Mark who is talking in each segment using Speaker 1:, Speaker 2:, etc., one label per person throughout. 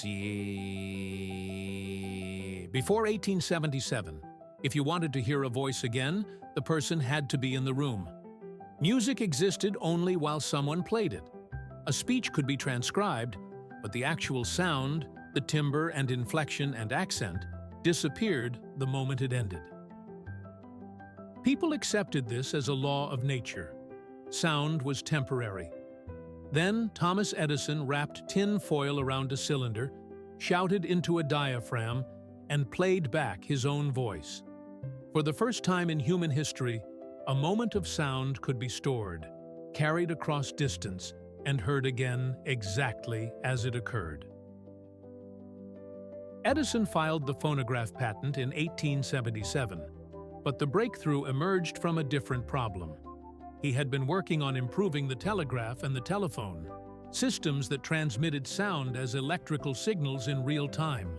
Speaker 1: see. Before 1877, if you wanted to hear a voice again, the person had to be in the room. Music existed only while someone played it. A speech could be transcribed, but the actual sound, the timbre and inflection and accent, disappeared the moment it ended. People accepted this as a law of nature. Sound was temporary. Then Thomas Edison wrapped tin foil around a cylinder, shouted into a diaphragm, and played back his own voice. For the first time in human history, a moment of sound could be stored, carried across distance, and heard again exactly as it occurred. Edison filed the phonograph patent in 1877, but the breakthrough emerged from a different problem. He had been working on improving the telegraph and the telephone, systems that transmitted sound as electrical signals in real time.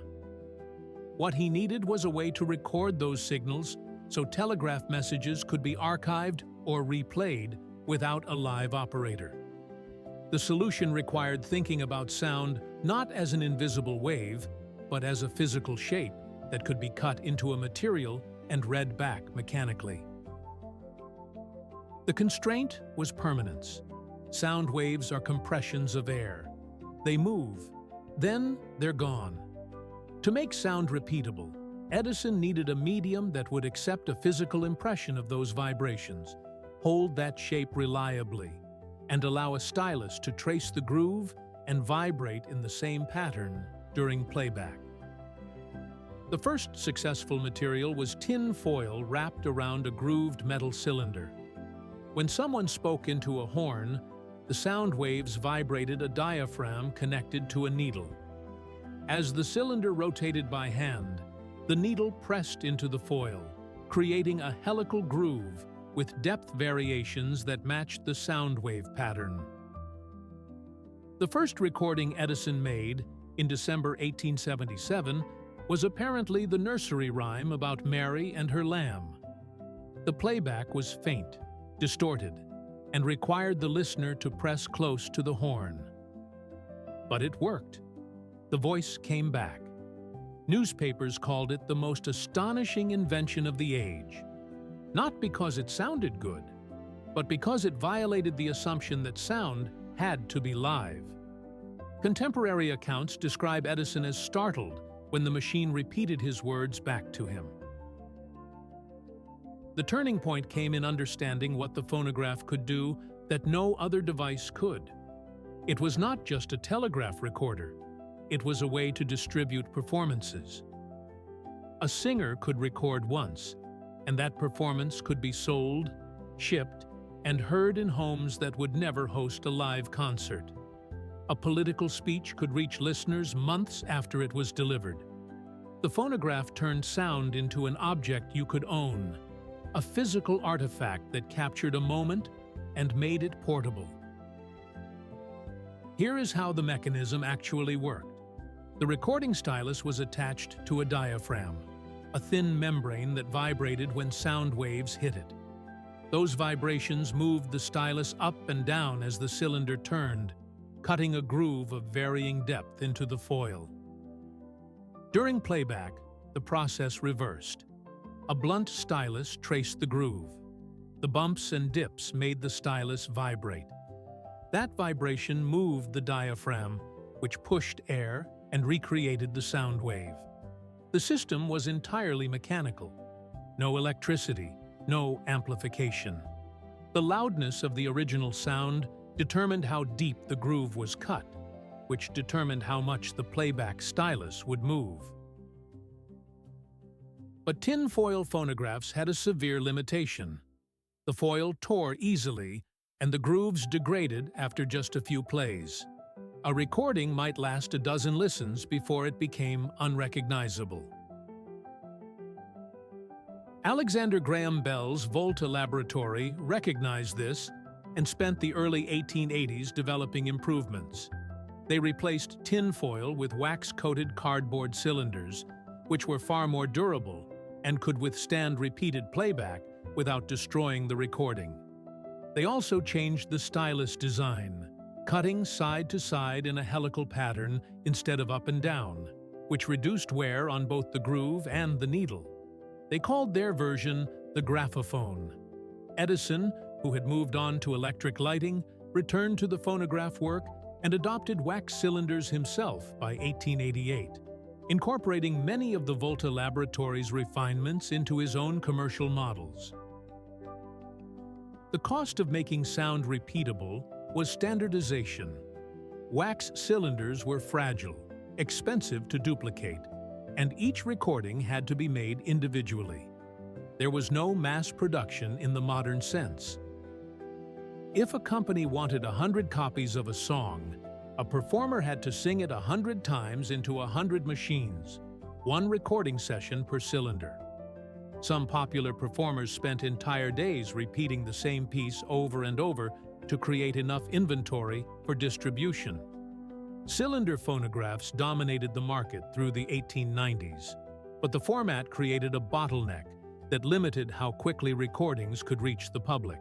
Speaker 1: What he needed was a way to record those signals so telegraph messages could be archived or replayed without a live operator. The solution required thinking about sound not as an invisible wave, but as a physical shape that could be cut into a material and read back mechanically. The constraint was permanence. Sound waves are compressions of air. They move, then they're gone. To make sound repeatable, Edison needed a medium that would accept a physical impression of those vibrations, hold that shape reliably, and allow a stylus to trace the groove and vibrate in the same pattern during playback. The first successful material was tin foil wrapped around a grooved metal cylinder. When someone spoke into a horn, the sound waves vibrated a diaphragm connected to a needle. As the cylinder rotated by hand, the needle pressed into the foil, creating a helical groove with depth variations that matched the sound wave pattern. The first recording Edison made, in December 1877, was apparently the nursery rhyme about Mary and her lamb. The playback was faint, distorted, and required the listener to press close to the horn. But it worked. The voice came back. Newspapers called it the most astonishing invention of the age. Not because it sounded good, but because it violated the assumption that sound had to be live. Contemporary accounts describe Edison as startled when the machine repeated his words back to him. The turning point came in understanding what the phonograph could do that no other device could. It was not just a telegraph recorder. It was a way to distribute performances. A singer could record once, and that performance could be sold, shipped, and heard in homes that would never host a live concert. A political speech could reach listeners months after it was delivered. The phonograph turned sound into an object you could own, a physical artifact that captured a moment and made it portable. Here is how the mechanism actually worked. The recording stylus was attached to a diaphragm, a thin membrane that vibrated when sound waves hit it. Those vibrations moved the stylus up and down as the cylinder turned, cutting a groove of varying depth into the foil. During playback, the process reversed. A blunt stylus traced the groove. The bumps and dips made the stylus vibrate. That vibration moved the diaphragm, which pushed air and recreated the sound wave. The system was entirely mechanical. No electricity, no amplification. The loudness of the original sound determined how deep the groove was cut, which determined how much the playback stylus would move. But tinfoil phonographs had a severe limitation. The foil tore easily, and the grooves degraded after just a few plays. A recording might last a dozen listens before it became unrecognizable. Alexander Graham Bell's Volta Laboratory recognized this and spent the early 1880s developing improvements. They replaced tinfoil with wax-coated cardboard cylinders, which were far more durable and could withstand repeated playback without destroying the recording. They also changed the stylus design. cutting side to side in a helical pattern instead of up and down, which reduced wear on both the groove and the needle. They called their version the Gramophone. Edison, who had moved on to electric lighting, returned to the phonograph work and adopted wax cylinders himself by 1888, incorporating many of the Volta Laboratory's refinements into his own commercial models. The cost of making sound repeatable was standardization. Wax cylinders were fragile, expensive to duplicate, and each recording had to be made individually. There was no mass production in the modern sense. If a company wanted 100 copies of a song, a performer had to sing it 100 times into 100 machines, one recording session per cylinder. Some popular performers spent entire days repeating the same piece over and over to create enough inventory for distribution. Cylinder phonographs dominated the market through the 1890s, but the format created a bottleneck that limited how quickly recordings could reach the public.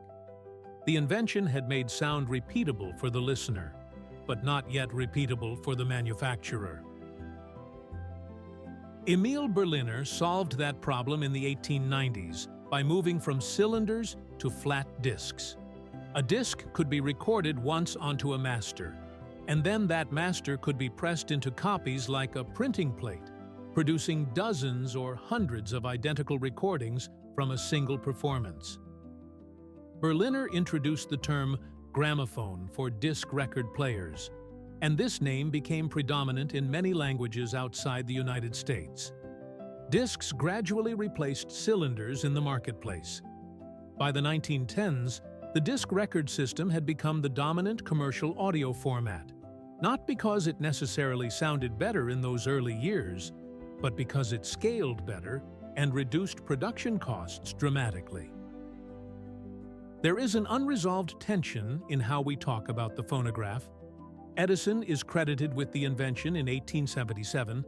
Speaker 1: The invention had made sound repeatable for the listener, but not yet repeatable for the manufacturer. Emile Berliner solved that problem in the 1890s by moving from cylinders to flat discs. A disc could be recorded once onto a master, and then that master could be pressed into copies like a printing plate, producing dozens or hundreds of identical recordings from a single performance. Berliner introduced the term gramophone for disc record players, and this name became predominant in many languages outside the United States. Discs gradually replaced cylinders in the marketplace. By the 1910s, the disc record system had become the dominant commercial audio format, not because it necessarily sounded better in those early years, but because it scaled better and reduced production costs dramatically. There is an unresolved tension in how we talk about the phonograph. Edison is credited with the invention in 1877,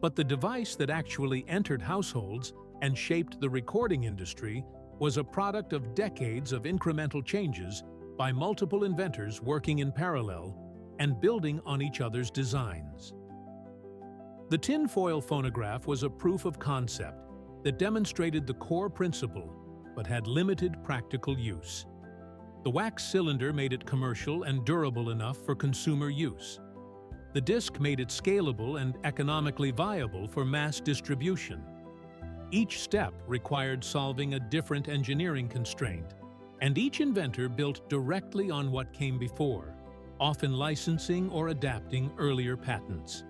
Speaker 1: but the device that actually entered households and shaped the recording industry was a product of decades of incremental changes by multiple inventors working in parallel and building on each other's designs. The tinfoil phonograph was a proof of concept that demonstrated the core principle but had limited practical use. The wax cylinder made it commercial and durable enough for consumer use. The disc made it scalable and economically viable for mass distribution. Each step required solving a different engineering constraint, and each inventor built directly on what came before, often licensing or adapting earlier patents.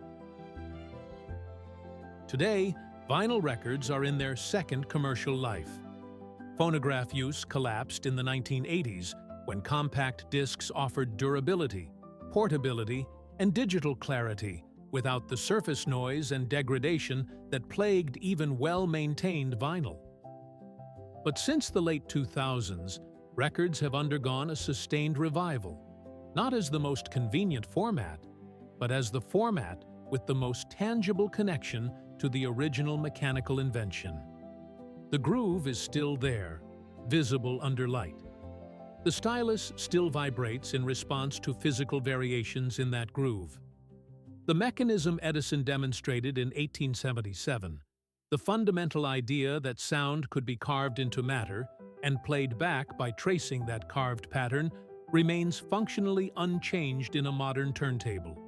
Speaker 1: Today, vinyl records are in their second commercial life. Phonograph use collapsed in the 1980s when compact discs offered durability, portability, and digital clarity without the surface noise and degradation that plagued even well-maintained vinyl. But since the late 2000s, records have undergone a sustained revival, not as the most convenient format, but as the format with the most tangible connection to the original mechanical invention. The groove is still there, visible under light. The stylus still vibrates in response to physical variations in that groove. The mechanism Edison demonstrated in 1877, the fundamental idea that sound could be carved into matter and played back by tracing that carved pattern, remains functionally unchanged in a modern turntable.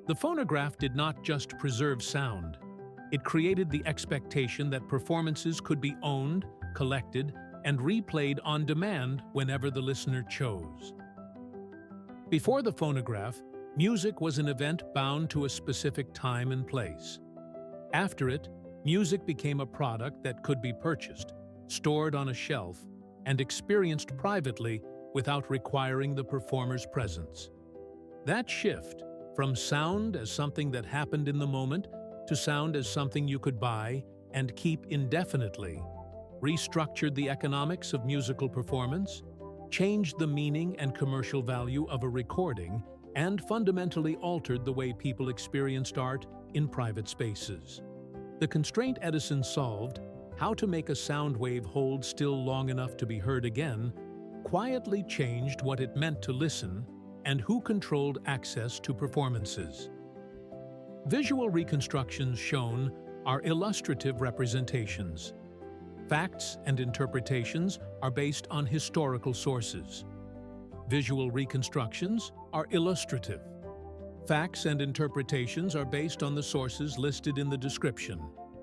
Speaker 1: The phonograph did not just preserve sound. It created the expectation that performances could be owned, collected, and replayed on demand whenever the listener chose. Before the phonograph, music was an event bound to a specific time and place. After it, music became a product that could be purchased, stored on a shelf, and experienced privately without requiring the performer's presence. That shift, from sound as something that happened in the moment to sound as something you could buy and keep indefinitely, restructured the economics of musical performance, changed the meaning and commercial value of a recording, and fundamentally altered the way people experienced art in private spaces. The constraint Edison solved, how to make a sound wave hold still long enough to be heard again, quietly changed what it meant to listen and who controlled access to performances. Visual reconstructions shown are illustrative representations. Facts and interpretations are based on historical sources. Visual reconstructions are illustrative. Facts and interpretations are based on the sources listed in the description.